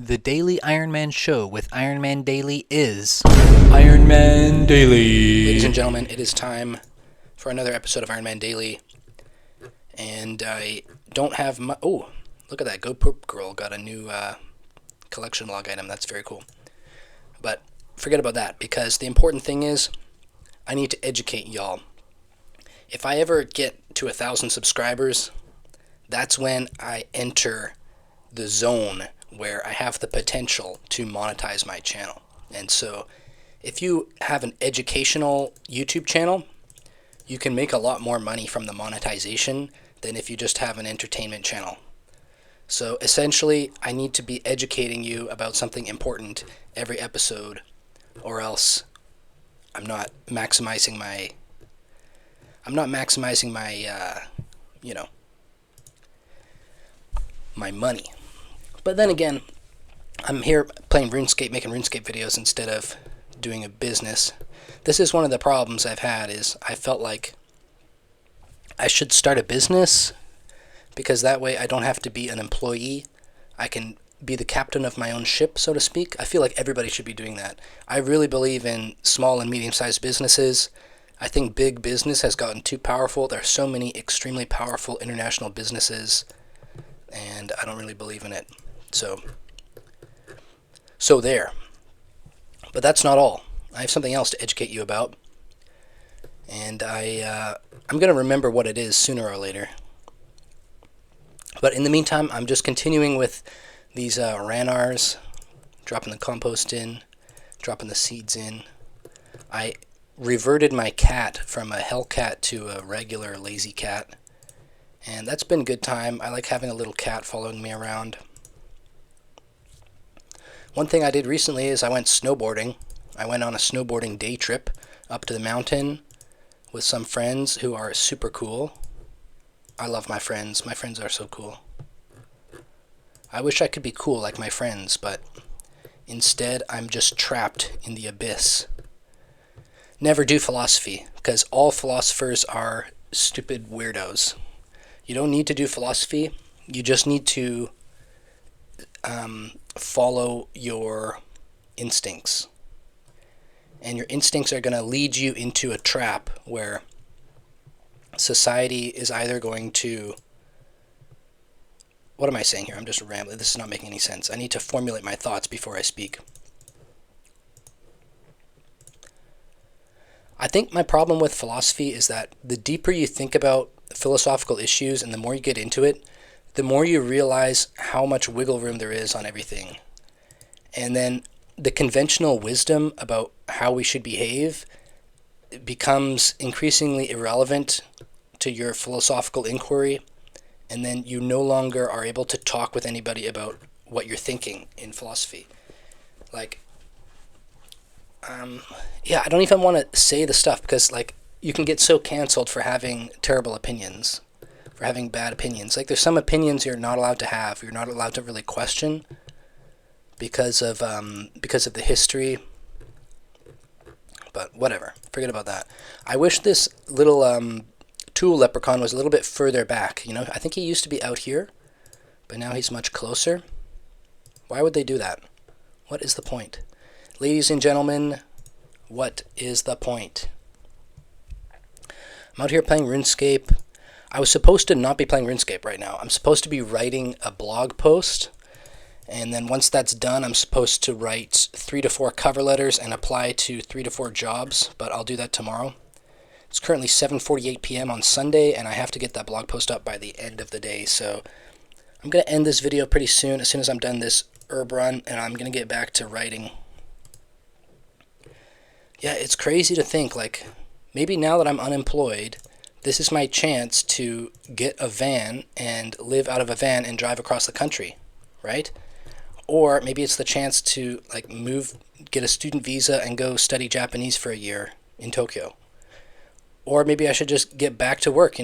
The Daily Ironman Show with Ironman Daily is Ironman Daily. Ladies and gentlemen, it is time for another episode of Ironman Daily. And I don't have my... Oh, look at that. Go Poop Girl got a new collection log item. That's very cool. But forget about that, because the important thing is I need to educate y'all. If I ever get to 1,000 subscribers, that's when I enter the zone where I have the potential to monetize my channel. And so if you have an educational YouTube channel, you can make a lot more money from the monetization than if you just have an entertainment channel. So essentially, I need to be educating you about something important every episode, or else I'm not maximizing my my money. But then again, I'm here playing RuneScape, making RuneScape videos instead of doing a business. This is one of the problems I've had, is I felt like I should start a business, because that way I don't have to be an employee. I can be the captain of my own ship, so to speak. I feel like everybody should be doing that. I really believe in small and medium-sized businesses. I think big business has gotten too powerful. There are so many extremely powerful international businesses, and I don't really believe in it. So there. But that's not all. I have something else to educate you about, and I'm going to remember what it is sooner or later. But in the meantime, I'm just continuing with these ranars, dropping the compost in, dropping the seeds in. I reverted my cat from a hellcat to a regular lazy cat, and that's been a good time. I like having a little cat following me around. One thing I did recently is I went snowboarding. I went on a snowboarding day trip up to the mountain with some friends who are super cool. I love my friends. My friends are so cool. I wish I could be cool like my friends, but instead I'm just trapped in the abyss. Never do philosophy, because all philosophers are stupid weirdos. You don't need to do philosophy. You just need to follow your instincts. And your instincts are going to lead you into a trap where society is either going to... What am I saying here? I'm just rambling. This is not making any sense. I need to formulate my thoughts before I speak. I think my problem with philosophy is that the deeper you think about philosophical issues and the more you get into it, the more you realize how much wiggle room there is on everything. And then the conventional wisdom about how we should behave becomes increasingly irrelevant to your philosophical inquiry, and then you no longer are able to talk with anybody about what you're thinking in philosophy. Like, I don't even want to say the stuff, because like you can get so canceled for having terrible opinions, for having bad opinions. Like, there's some opinions you're not allowed to have. You're not allowed to really question because of the history. But whatever, forget about that. I wish this little tool leprechaun was a little bit further back. You know, I think he used to be out here, but now he's much closer. Why would they do that? What is the point? Ladies and gentlemen, what is the point? I'm out here playing RuneScape. I was supposed to not be playing RuneScape right now. I'm supposed to be writing a blog post, and then once that's done, I'm supposed to write 3 to 4 cover letters and apply to 3 to 4 jobs, but I'll do that tomorrow. It's currently 7:48 p.m. on Sunday, and I have to get that blog post up by the end of the day, so I'm going to end this video pretty soon, as I'm done this herb run, and I'm going to get back to writing. Yeah, it's crazy to think, like, maybe now that I'm unemployed, this is my chance to get a van and live out of a van and drive across the country, right? Or maybe it's the chance to, like, get a student visa and go study Japanese for a year in Tokyo. Or maybe I should just get back to work,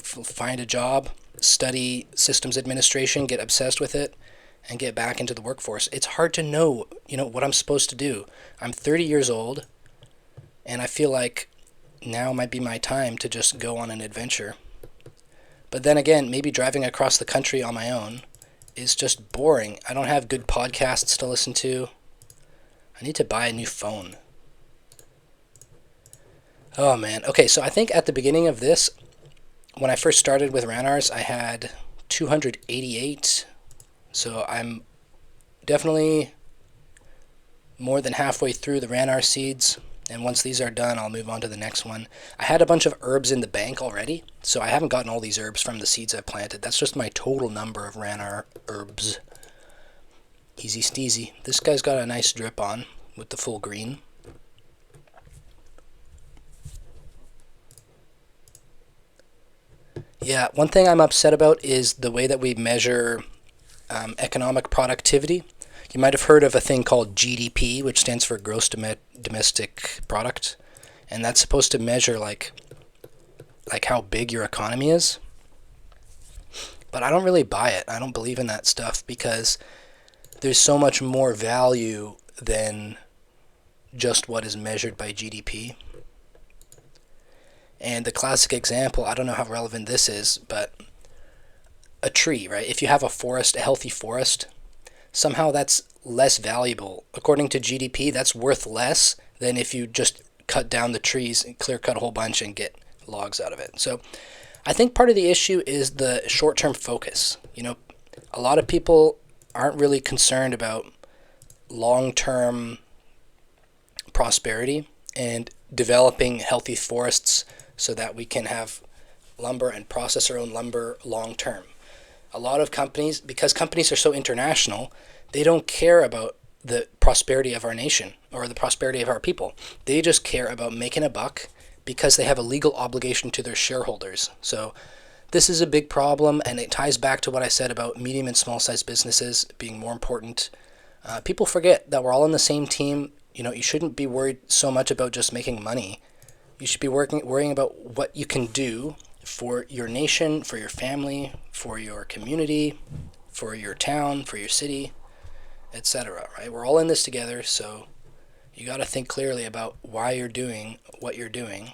find a job, study systems administration, get obsessed with it, and get back into the workforce. It's hard to know, what I'm supposed to do. I'm 30 years old, and I feel like now might be my time to just go on an adventure. But then again, maybe driving across the country on my own is just boring. I don't have good podcasts to listen to. I need to buy a new phone. Oh man. Okay, so I think at the beginning of this, when I first started with Ranars, I had 288. So I'm definitely more than halfway through the Ranar seeds. And once these are done, I'll move on to the next one. I had a bunch of herbs in the bank already, so I haven't gotten all these herbs from the seeds I've planted. That's just my total number of Ranar herbs. Easy steezy. This guy's got a nice drip on with the full green. Yeah, one thing I'm upset about is the way that we measure economic productivity. You might have heard of a thing called GDP, which stands for Gross Domestic Product, and that's supposed to measure like how big your economy is. But I don't really buy it. I don't believe in that stuff because there's so much more value than just what is measured by GDP. And the classic example, I don't know how relevant this is, but a tree, right? If you have a forest, a healthy forest, somehow that's less valuable. According to GDP, that's worth less than if you just cut down the trees and clear cut a whole bunch and get logs out of it. So I think part of the issue is the short-term focus. You know, a lot of people aren't really concerned about long-term prosperity and developing healthy forests so that we can have lumber and process our own lumber long-term. A lot of companies, because companies are so international, they don't care about the prosperity of our nation or the prosperity of our people. They just care about making a buck because they have a legal obligation to their shareholders. So this is a big problem, and it ties back to what I said about medium and small-sized businesses being more important. People forget that we're all on the same team. You know, you shouldn't be worried so much about just making money. You should be worrying about what you can do for your nation, for your family, for your community, for your town, for your city, etc. Right? We're all in this together, so you got to think clearly about why you're doing what you're doing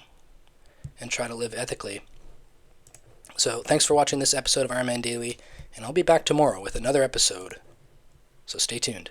and try to live ethically. So thanks for watching this episode of Ironman Daily, and I'll be back tomorrow with another episode. So stay tuned.